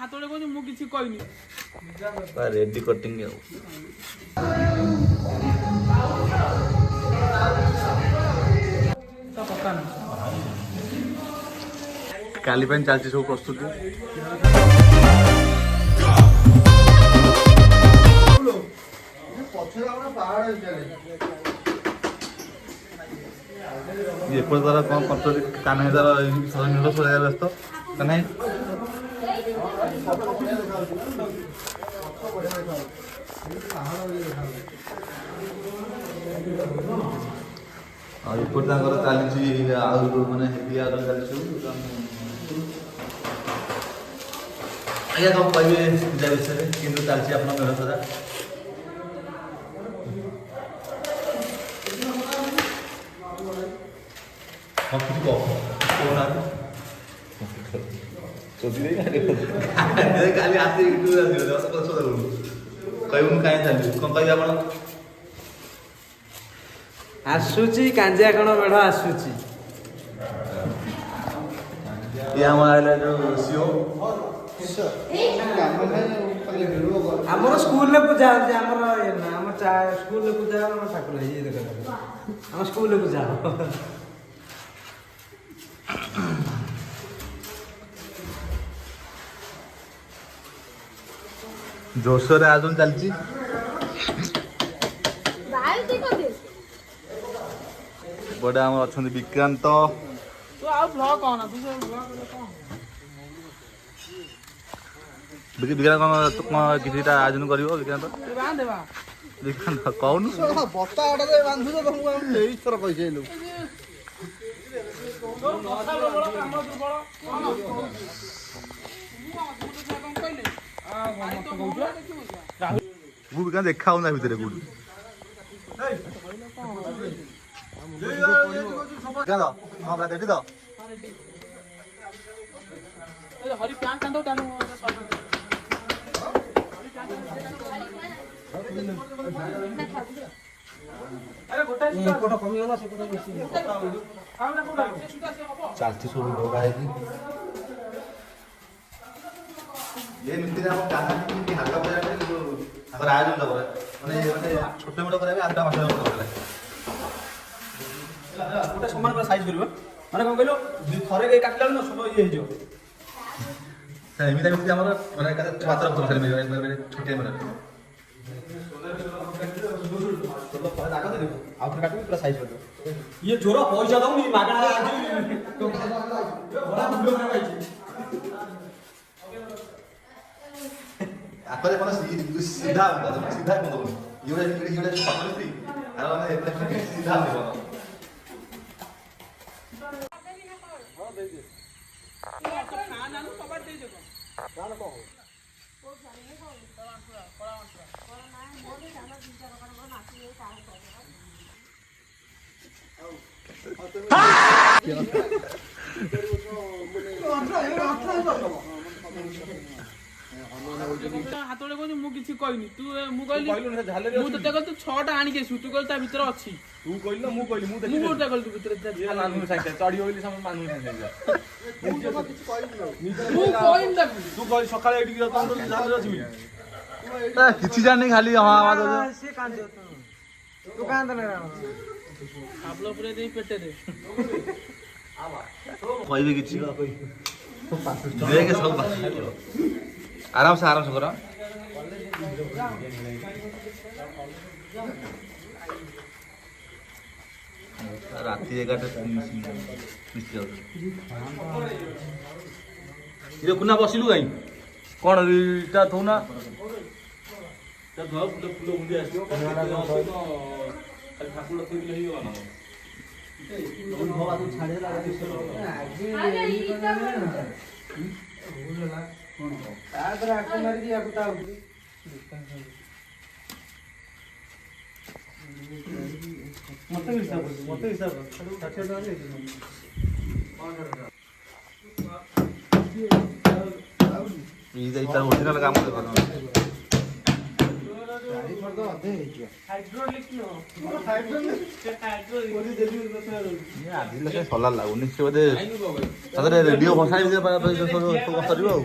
ହାତରେ କହୁଛି ମୁଁ କିଛି କହିନି ରେଡି କଟିଂ ଆଉ କାଲି ପାଇଁ ଚାଲିଛି ସବୁ ପ୍ରସ୍ତୁତି। ଏପଟେ ଦ୍ୱାରା କ'ଣ କରୁଛନ୍ତି କାହ୍ନାଇ ଦ୍ୱାରା ବ୍ୟସ୍ତ କାହ୍ନାଇ ଆଉ ଏପଟେ ତାଙ୍କର ଚାଲିଛି ଆଉ ମାନେ ହେଭି ଆଇଟମ୍ ଚାଲିଛି ସବୁ। ଆଜ୍ଞା କ'ଣ କହିବେ ପୂଜା ବିଷୟରେ କିନ୍ତୁ ଚାଲିଛି ଆପଣଙ୍କ ମେଢ଼ ସଜା? କାଲି ଆସିକି କହିବୁ ମୁଁ କାହିଁ ଚାଲିବି କ'ଣ କହିବେ ଆପଣ? ଆସୁଛି କାଞ୍ଜିଆ କଣ ମେଢ ଆସୁଛି। ଇଏ ଆମର ଆଇଲା ଯୋଉ ସିଓ ଆମର ସ୍କୁଲରେ ପୂଜା ହଉଛି ଆମର ଇଏ ନା ଆମ ସ୍କୁଲରେ ପୂଜା ହବ ଆମ ଠାକୁର ଇଏ ଦେଖ ଆମ ସ୍କୁଲରେ ପୂଜା ହବ। ଜୋରସୋରରେ ଆୟୋଜନ ଚାଲିଛି। ଏପଟେ ଆମର ଅଛନ୍ତି ବିକ୍ରାନ୍ତ। ତୁ ଆଉ ବ୍ଲଗ କଣ ତୁ ସେ ବ୍ଲଗ କଣ ବିକ୍ରାନ୍ତ କ'ଣ କିଛିଟା ଆୟୋଜନ କରିବ ବିକ୍ରାନ୍ତ? ବିକ୍ରାନ୍ତ କହୁନୁ ବତା ଆଡ଼ରେ ବାନ୍ଧୁଛ ତମକୁ ଆମେ ଏଇଥର କହିସାଇଲୁ। ବିକ୍ରାନ୍ତ ଦେଖା ହଉନା ଭିତରେ କୋଉଠି ଦେଖି ତ ହରି ପ୍ୟାନ୍ କାନ୍ଦ ଚାଲୁ ଚାଲିଛି ସବୁ ଭୋଗା ହେଇକି ଏ ନୀତିରେ ଆମ କାହାଣୀ ହାଲକା କରିବା ପାଇଁ ତାଙ୍କର ଆୟୋଜନ ଦେବ ମାନେ ଛୋଟ ମୋଟ କରିବା ପାଇଁ ଆଠଟା ମାସ ଗୋଟେ ସମାନ ପୁରା ସାଇଜ୍ କରିବ ମାନେ କ'ଣ କହିଲ ଥରେ କାଟିଲା ବେଳକୁ ସବୁ ଇଏ ହେଇଯିବ। ଏମିତି ଏମିତି ଆମର ମାନେ ମାତ୍ର ଛୋଟିଆ ମାନେ ଆଉ ଥରେ କାଟିବି ପୁରା ସାଇଜ୍ କରିବ। ଇଏ ଜୋର ପଇସା ଦଉନି ମାଗଣା ଆପରେ ମାନେ ସିଧା ସିଧା କ'ଣ ଦେବୁନି ଇଏ ଆଉ ଆମେ ସିଧା ଦେବ ହାତରେ କହୁଛି ମୁଁ କିଛି କହିନି ତୁ ମୁଁ କହିଲି ମୁଁ ତତେ କହିଲି ତୁ 6ଟା ଆଣିକି ଆସିବୁ ତୁ କହିଲି ତା ଭିତରେ ଅଛି ତୁ କହିଲୁ ମୁଁ କହିଲି ମୁଁ ମୁଁ କୋଉଟା କହିଲି ତୁ ଭିତରେ ଚଢି ବୋଲି ମାନୁ ମୁଁ କହିନି ତାକୁ ତୁ କହିଲି ସକାଳେ ଏଇଠିକି ଝାଲେରେ ଅଛି କିଛି ଜାଣିନି ଖାଲି ହଁ ଆୱାଜ ଖାବଳ ପୁରେଇ ଦେଇ ପେଟରେ କହିବେ କିଛି ଦେଖେ ସବୁ ଆରାମସେ କର। ରାତି 11ଟା କୁନା ବସିଲୁ କାଇଁ କ'ଣ ଏଇଟା ଥଉନା ଫୁଲ ମୁଣ୍ଡି ଆସିବ ଠାକୁର ଥୋଇଲେ ହେଇଗଲା ମତେ ହିସାବ ତାର ଓରିଜିନାଲ କାମ ଆଜି ସଲାର ଲାଗୁନି ସେ ବୋଧେ ରେଡ଼ିଓ ଭସାଣି ସରିବ ଆଉ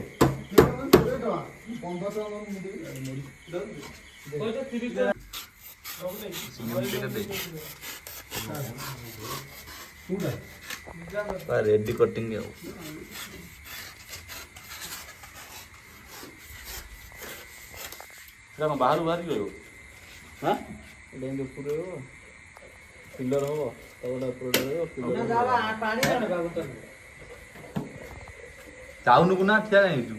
रेडी कटिंग बाहर बाहर गयो हाँ ଡେଙ୍ଗୁ ପୁରେଇବ ପିଲର ହବ ତଳଟା ଉପରେ ରହିବ ପିଲର ଚାଉନକୁ ନା ଠିଆ ହେଇଛୁ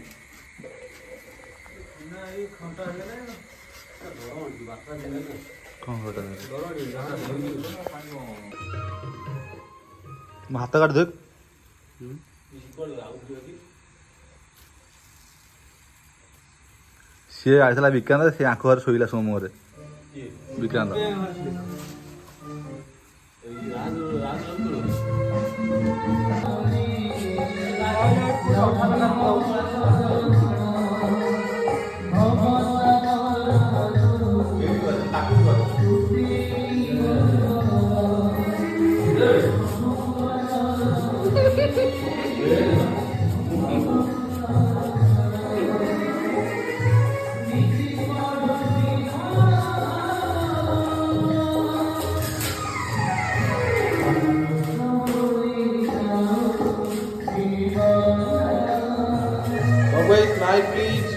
ହାତ କାଟି ଦେ ସିଏ ଆଇଥିଲା ବିକ୍ରାନ୍ତ ସେ ଆଙ୍କ ଘରେ ଶୋଇଲା ସୋମ ଘରେ ବିକ୍ରାନ୍ତ Smile, please.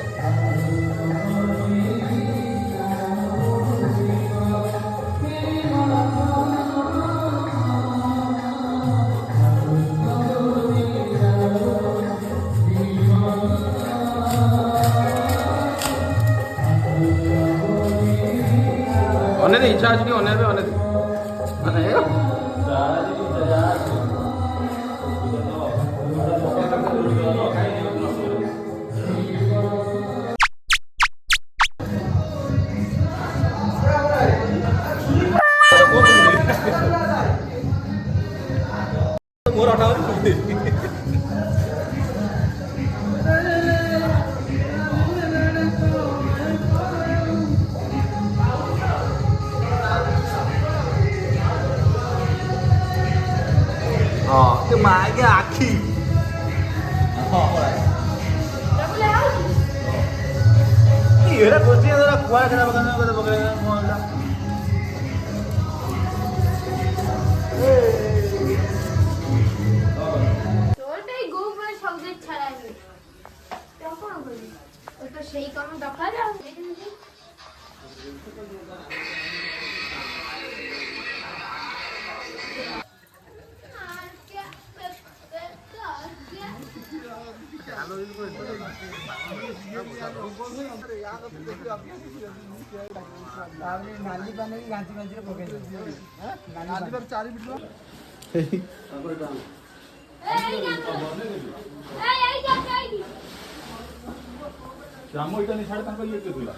ଅନେକ ଇଚ୍ଛା ଅଛି କି ଅନେକ ମୋର ଅଠା cái má cái आखी ଏରା କୋଚି ଏରା କୁଆ ଖେଳା ପକାନ করে ପକାଇ ମୋଲା তোরটাই গোবর সবজেক্ট ছাড়াই তখন বলি ওই তো সেই কাম দরকার আর ନାଲି ପାଣି ଗାଞ୍ଚି ଗାଞ୍ଚିରେ ପକେଇ ନାଲି ପାଣି 4 ମିନିଟ୍ ରାମ ଏଇଟା ନି ଛାଡେ ତାଙ୍କ ଇଏ କେଥିଲା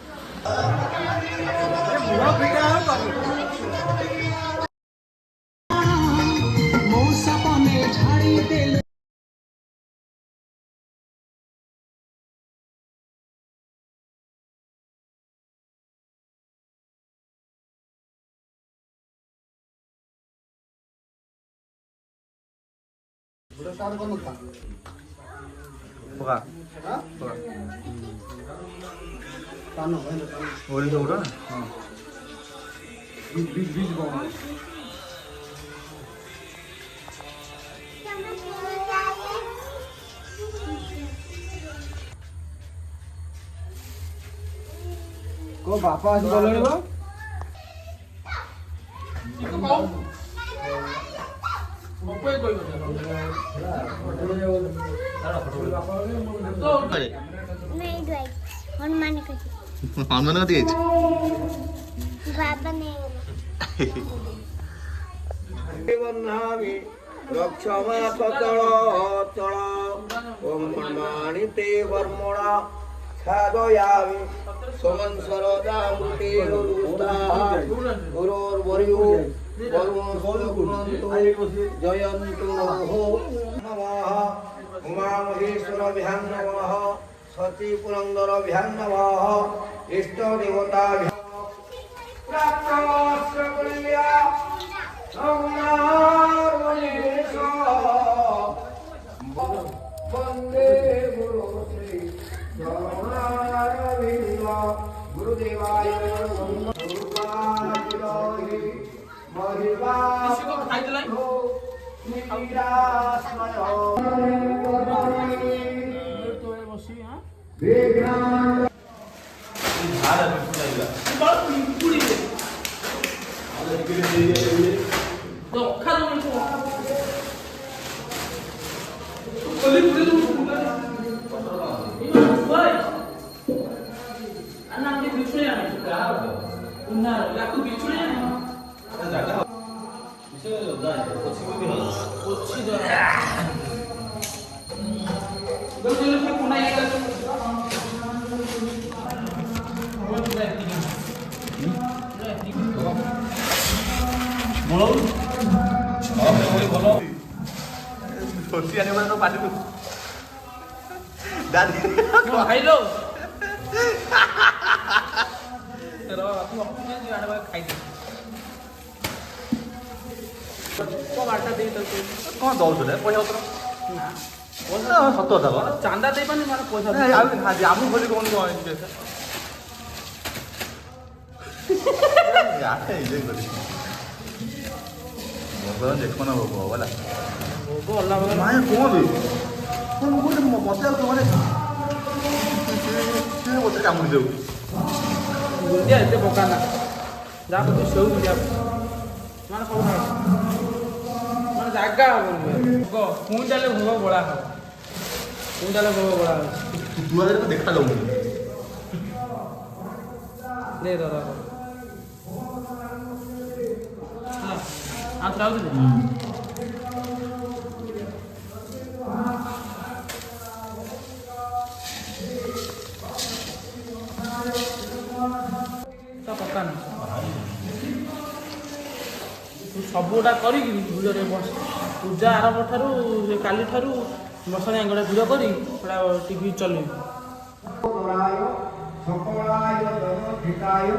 मौसा पाने झाड़ी दिल ପକା ଓରି ସବୁଟା ହଁ बीज बॉम्ब को बापा आज बोलले बा नहीं ड्राइव हनुमान का हनुमान कति गइछ बाबा ने वन्नामि रक्षमा कतळ तळ ओम ब्रह्माणि ते वर्मणा छादयामि सोमंसरदामुते रुस्ताः गुरोर्वर्यो वरुणो जयन्तु नमः उमामहेश्वरभ्यां नमः सती पुरन्दरभ्यां नमः इष्टदेवताभ्यां प्राप्तवस्त्रकुल्या वन्दे गुरु श्री गुरुदेवाय इसको खाई देलाई तो बसी हां झाड़ है बिल्कुल नहीं लगा बात पूरी तो खा दो इनको कोली पूरी तो भाई अन्ना के बिछड़े आने उन्ना लाकू बिछड़े आने जागा इसे दाई कोची भी हो कोची दो दो चलो फिर पुना ये कर बोलो बोलो छोटी आने वाला तो पानी तो दादी हेलो रो तू अपने जो आने वाला खाई दे को बाटा दे तो कौन दौड़ दे पैसा उतर ना पैसा सत्तर था चांदा दे पानी मारे पैसा दे আমু বলি কোন কোন পয়সা यार इले बली भगवान देखो ना बाबू वाला वो अल्लाह वगैरह माया कौन है कौन कोई मत तो माने से बोलते काम दे गुंडिया इतने पकाना जा तो सेव दिया माने सब ना माने जागा को कौन डाले भोग बड़ा हो कौन डाले भोग बड़ा हो दुआरे तो देखा जाऊंगी दे दो हां आ राव दे ता पकाना तू सबुटा करिକି ଭିଡରେ ବସ ପୂଜା ଆରମ୍ଭ ଠାରୁ କାଲି ଠାରୁ ବସାଣି ଆଙ୍ଗଟା ଭିଡ କରି ପୁରା ଟିଭି ଚଲେଇବି सकलाय धनधिताय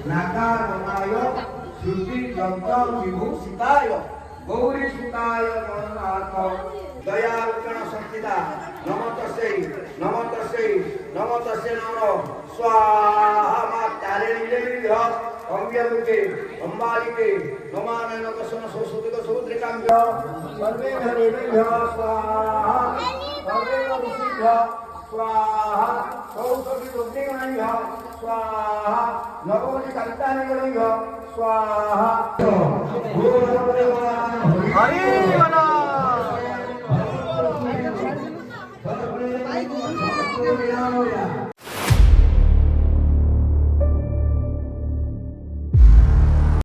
नाकारणाय श्रुति यंत्र विभूषिताय गौरी सुताय गणनाथ दयारूपेण संस्थिता नमतस्यै नमतस्यै नमतस्यै नमो स्वाहा मा तारिणी देवी अम्बिके अम्बालिके नमानन दर्शन सरस्वती समुद्रिकाम्य सर्वे धरेभ्य स्वाहा सर्वे ऋषिभ्य स्वाहा सौसवि रुद्रिगणैः स्वाहा नवोनि कल्पानिगणैः स्वाहा हरि बना हरि